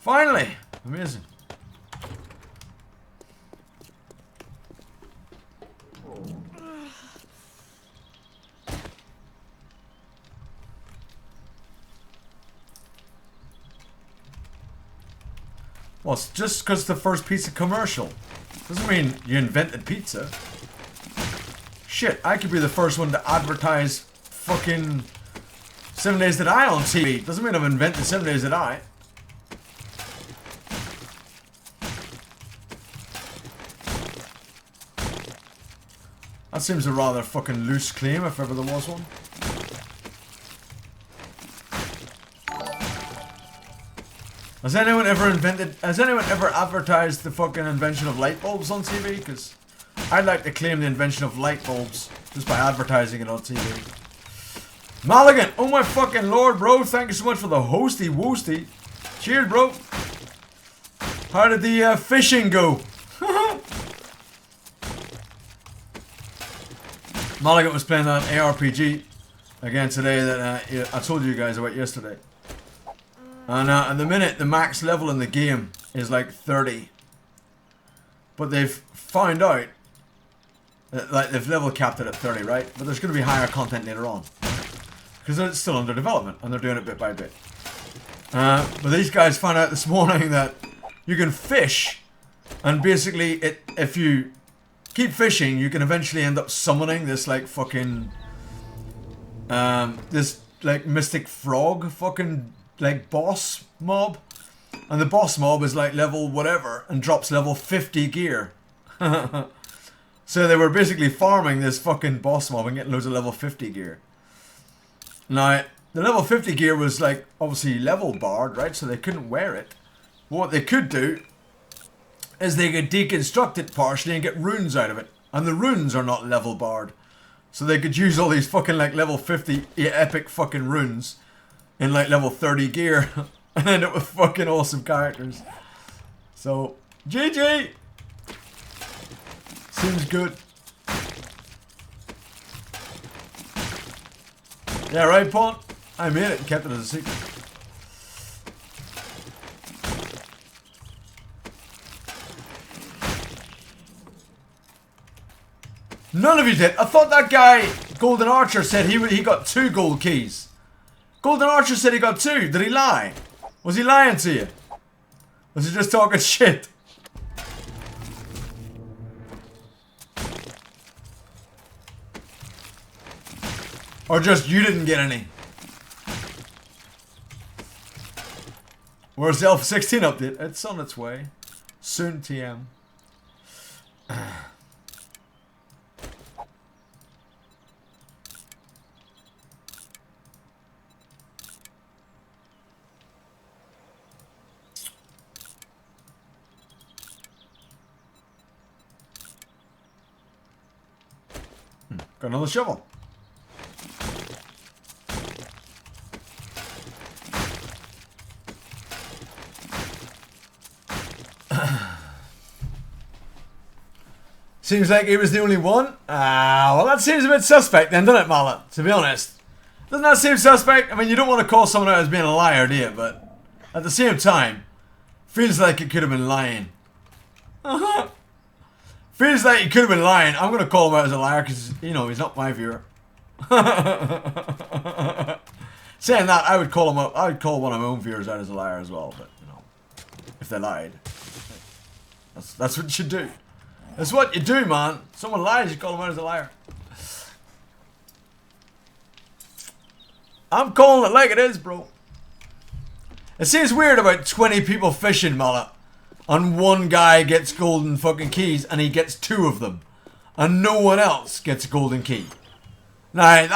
Finally! Amazing. Well, it's just because the first pizza commercial doesn't mean you invented pizza. Shit, I could be the first one to advertise fucking 7 Days to Die on TV. Doesn't mean I've invented 7 Days to Die. That seems a rather fucking loose claim if ever there was one. Has anyone ever advertised the fucking invention of light bulbs on TV? Because I'd like to claim the invention of light bulbs just by advertising it on TV. Maligan, oh my fucking lord, bro. Thank you so much for the hosty woosty. Cheers, bro. How did the fishing go? Maligan was playing that ARPG again today that I told you guys about yesterday. And at the minute, the max level in the game is like 30. But they've found out that, like, they've level capped it at 30, right? But there's going to be higher content later on. Because it's still under development, and they're doing it bit by bit. But these guys found out this morning that you can fish, and basically, if you keep fishing, you can eventually end up summoning this, like, fucking... this, like, mystic frog fucking... like boss mob, and the boss mob is like level whatever and drops level 50 gear. So they were basically farming this fucking boss mob and getting loads of level 50 gear. Now the level 50 gear was like obviously level barred, right? So they couldn't wear it. What they could do is they could deconstruct it partially and get runes out of it, and the runes are not level barred, so they could use all these fucking like level 50 epic fucking runes in like level 30 gear and end up with fucking awesome characters. So, GG! Seems good. Yeah, right, Pawn? I made it and kept it as a secret. None of you did. I thought that guy, Golden Archer, said he got 2 gold keys. Golden Archer said he got 2. Did he lie? Was he lying to you? Was he just talking shit? Or just you didn't get any? Where's the Alpha 16 update? It's on its way. Soon, TM. Got another shovel. Seems like he was the only one. Well, that seems a bit suspect then, doesn't it, Mallet? To be honest. Doesn't that seem suspect? I mean, you don't want to call someone out as being a liar, do you? But at the same time, feels like it could have been lying. Feels like he could have been lying. I'm going to call him out as a liar because, you know, he's not my viewer. Saying that, I would call him up. I would call one of my own viewers out as a liar as well. But, you know, if they lied. That's what you should do. That's what you do, man. Someone lies, you call them out as a liar. I'm calling it like it is, bro. It seems weird about 20 people fishing, Mallet. And one guy gets golden fucking keys and he gets 2 of them. And no one else gets a golden key. Now,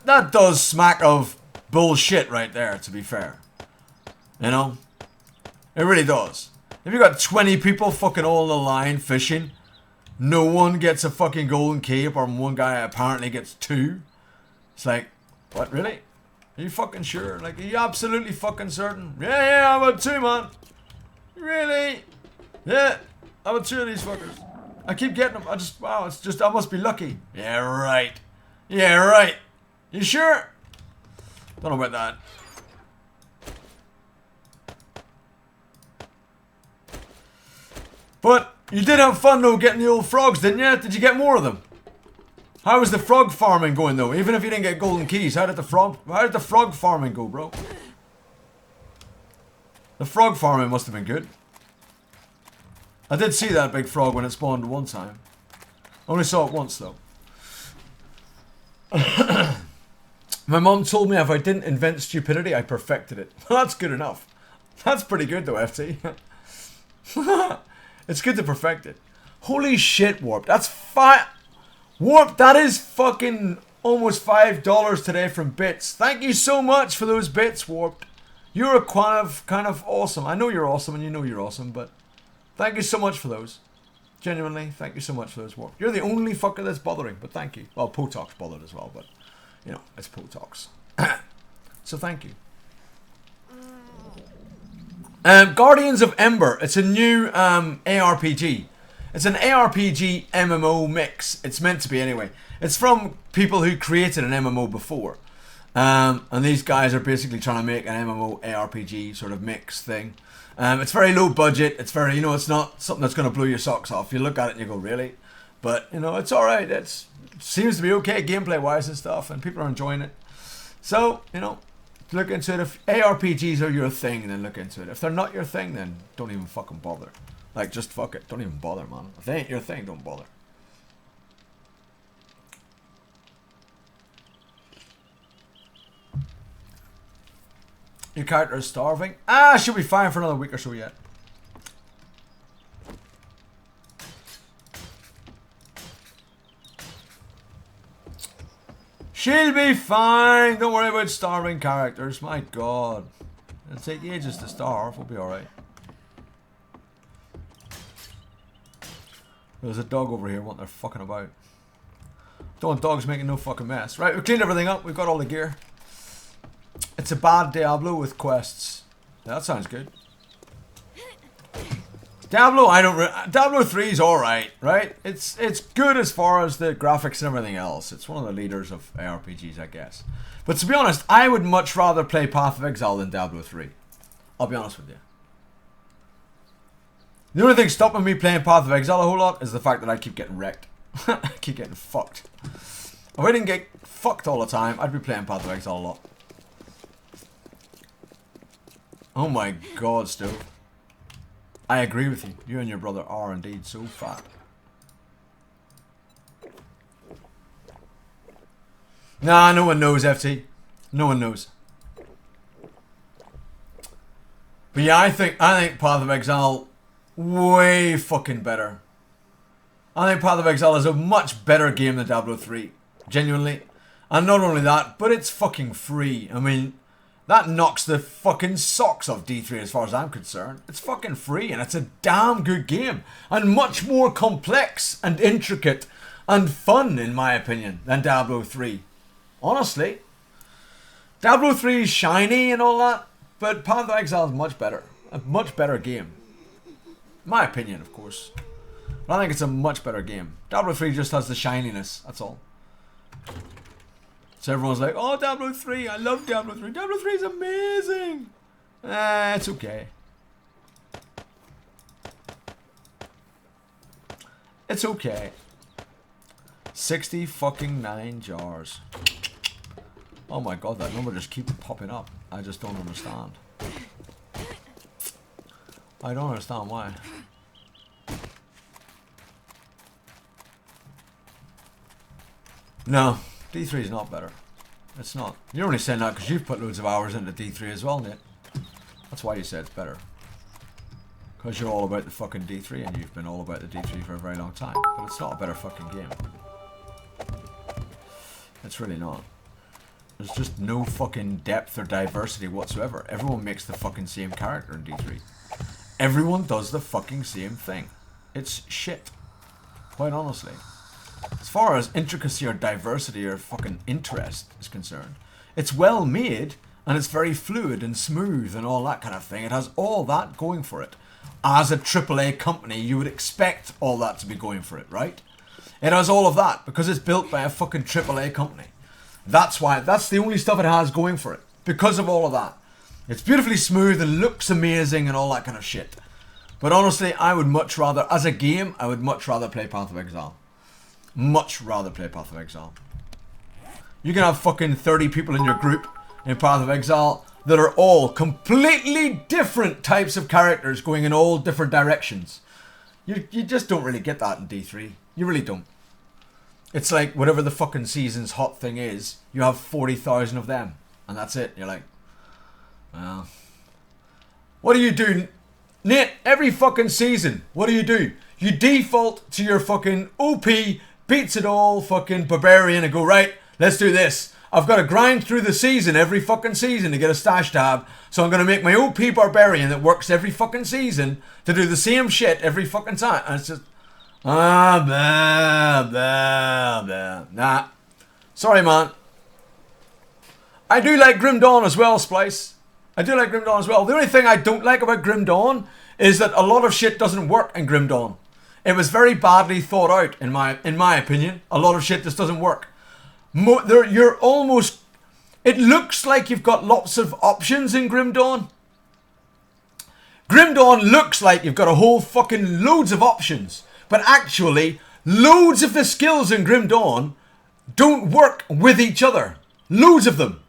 that does smack of bullshit right there, to be fair. You know? It really does. If you got 20 people fucking all in the line fishing, no one gets a fucking golden key apart from one guy apparently gets 2. It's like, what, really? Are you fucking sure? Like, are you absolutely fucking certain? Yeah, I'm about 2, man. Really? Yeah, I'm about 2 of these fuckers. I keep getting them. Wow, it's just, I must be lucky. Yeah, right. Yeah, right. You sure? Don't know about that. But you did have fun though getting the old frogs, didn't you? Did you get more of them? How was the frog farming going though? Even if you didn't get golden keys, how did the frog farming go, bro? The frog farming must have been good. I did see that big frog when it spawned one time. Only saw it once though. My mom told me if I didn't invent stupidity, I perfected it. Well, that's good enough. That's pretty good though, FT. It's good to perfect it. Holy shit, Warp. That's Warp, that is fucking almost $5 today from bits. Thank you so much for those bits, Warp. You're a kind of awesome. I know you're awesome and you know you're awesome, but thank you so much for those. Genuinely, thank you so much for those, Warp. You're the only fucker that's bothering, but thank you. Well, Potox bothered as well, but you know, it's Potox. So thank you. Guardians of Ember. It's a new ARPG. It's an ARPG MMO mix. It's meant to be anyway. It's from people who created an MMO before. And these guys are basically trying to make an MMO ARPG sort of mix thing. It's very low budget. It's very, you know, it's not something that's going to blow your socks off. You look at it and you go, really? But, you know, it's alright. It seems to be okay gameplay wise and stuff. And people are enjoying it. So, you know, look into it. If ARPGs are your thing, then look into it. If they're not your thing, then don't even fucking bother. Like, just fuck it. Don't even bother, man. If they ain't your thing, don't bother. Your character is starving? Ah, she'll be fine for another week or so yet. She'll be fine. Don't worry about starving characters. My god. It'll take ages to starve. We'll be alright. There's a dog over here wanting their fucking about. Don't want dogs making no fucking mess. Right, we've cleaned everything up. We've got all the gear. It's a bad Diablo with quests. Yeah, that sounds good. Diablo, Diablo 3 is alright, right? It's good as far as the graphics and everything else. It's one of the leaders of ARPGs, I guess. But to be honest, I would much rather play Path of Exile than Diablo 3. I'll be honest with you. The only thing stopping me playing Path of Exile a whole lot is the fact that I keep getting wrecked. I keep getting fucked. If I didn't get fucked all the time, I'd be playing Path of Exile a lot. Oh my god, Stu. I agree with you. You and your brother are indeed so fat. Nah, no one knows, FT. No one knows. But yeah, I think Path of Exile way fucking better. I think Path of Exile is a much better game than Diablo 3. Genuinely. And not only that, but it's fucking free. I mean, that knocks the fucking socks off D3 as far as I'm concerned. It's fucking free and it's a damn good game. And much more complex and intricate and fun, in my opinion, than Diablo 3. Honestly. Diablo 3 is shiny and all that, but Path of Exile is much better. A much better game. My opinion, of course. But I think it's a much better game. Diablo 3 just has the shininess, that's all. So everyone's like, oh, Diablo 3, I love Diablo 3. Diablo 3 is amazing. It's okay. It's okay. 60 fucking 9 jars. Oh my god, that number just keeps popping up. I just don't understand. I don't understand why. No, D3 is not better. It's not. You're only saying that because you've put loads of hours into D3 as well, Nate. That's why you said it's better. Because you're all about the fucking D3 and you've been all about the D3 for a very long time. But it's not a better fucking game. It's really not. There's just no fucking depth or diversity whatsoever. Everyone makes the fucking same character in D3. Everyone does the fucking same thing. It's shit. Quite honestly. As far as intricacy or diversity or fucking interest is concerned, it's well made and it's very fluid and smooth and all that kind of thing. It has all that going for it. As a AAA company, you would expect all that to be going for it, right? It has all of that because it's built by a fucking AAA company. That's why, that's the only stuff it has going for it. Because of all of that. It's beautifully smooth and looks amazing and all that kind of shit. But honestly, I would much rather, as a game, I would much rather play Path of Exile. Much rather play Path of Exile. You can have fucking 30 people in your group in Path of Exile that are all completely different types of characters going in all different directions. You just don't really get that in D3. You really don't. It's like whatever the fucking season's hot thing is, you have 40,000 of them. And that's it. You're like, well, what do you do, Nate? Every fucking season, what do? You default to your fucking OP, beats it all, fucking barbarian and go, right, let's do this. I've got to grind through the season every fucking season to get a stash tab. So I'm going to make my OP barbarian that works every fucking season to do the same shit every fucking time. And it's just, blah, blah, blah. Nah. Sorry, man. I do like Grim Dawn as well, Splice. I do like Grim Dawn as well. The only thing I don't like about Grim Dawn is that a lot of shit doesn't work in Grim Dawn. It was very badly thought out, in my opinion. A lot of shit just doesn't work. You're almost... It looks like you've got lots of options in Grim Dawn. Grim Dawn looks like you've got a whole fucking loads of options. But actually, loads of the skills in Grim Dawn don't work with each other. Loads of them.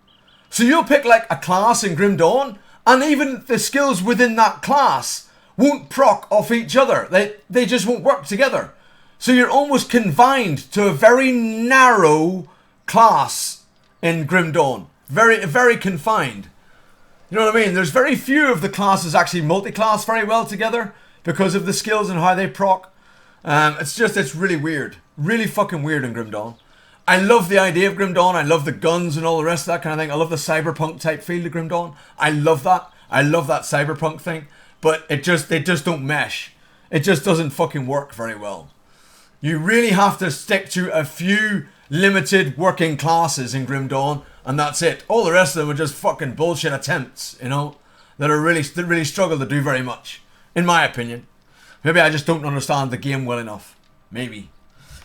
So you'll pick like a class in Grim Dawn, and even the skills within that class won't proc off each other. They just won't work together. So you're almost confined to a very narrow class in Grim Dawn. Very, very confined. You know what I mean? There's very few of the classes actually multi-class very well together because of the skills and how they proc. It's really weird. Really fucking weird in Grim Dawn. I love the idea of Grim Dawn. I love the guns and all the rest of that kind of thing. I love the cyberpunk type feel of Grim Dawn. I love that. I love that cyberpunk thing. But they just don't mesh. It just doesn't fucking work very well. You really have to stick to a few limited working classes in Grim Dawn, and that's it. All the rest of them are just fucking bullshit attempts, you know, that really struggle to do very much, in my opinion. Maybe I just don't understand the game well enough. Maybe.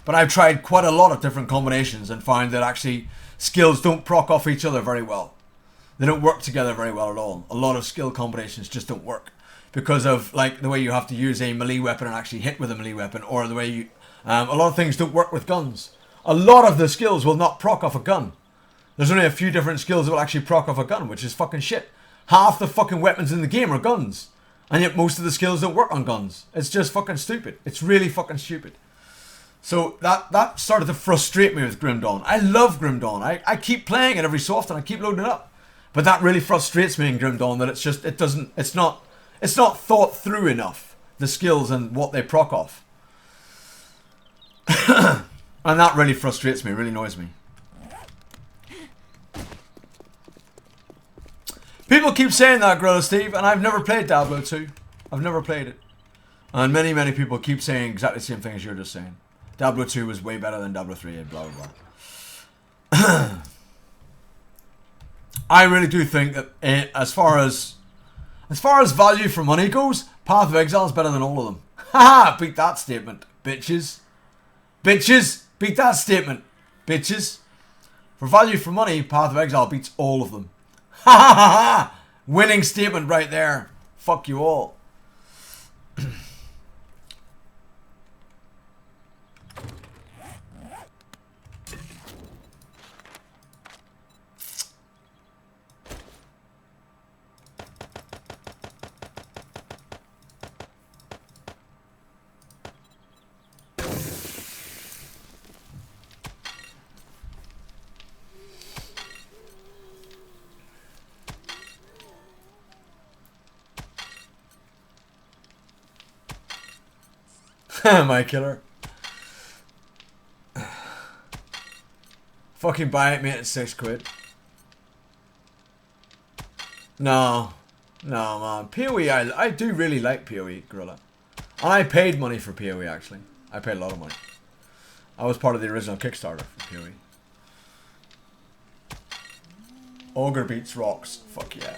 But I've tried quite a lot of different combinations and found that actually skills don't proc off each other very well. They don't work together very well at all. A lot of skill combinations just don't work because of like the way you have to use a melee weapon and actually hit with a melee weapon, or the way you... a lot of things don't work with guns. A lot of the skills will not proc off a gun. There's only a few different skills that will actually proc off a gun, which is fucking shit. Half the fucking weapons in the game are guns. And yet most of the skills don't work on guns. It's just fucking stupid. It's really fucking stupid. So that started to frustrate me with Grim Dawn. I love Grim Dawn. I keep playing it every so often. I keep loading it up. But that really frustrates me in Grim Dawn, that it's not thought through enough, the skills and what they proc off. And that really frustrates me, really annoys me. People keep saying that, Gorilla Steve, and I've never played Diablo 2. I've never played it. And many people keep saying exactly the same thing as you're just saying. Diablo 2 was way better than Diablo 3 and blah blah blah. I really do think that as far as value for money goes, Path of Exile is better than all of them. Haha, beat that statement, bitches. Bitches, beat that statement, bitches. For value for money, Path of Exile beats all of them. Ha ha ha ha! Winning statement right there. Fuck you all. My killer. Fucking buy it, mate, at £6. No, man. PoE, I do really like PoE, Gorilla. And I paid money for PoE, actually. I paid a lot of money. I was part of the original Kickstarter for PoE. Ogre beats rocks. Fuck yeah.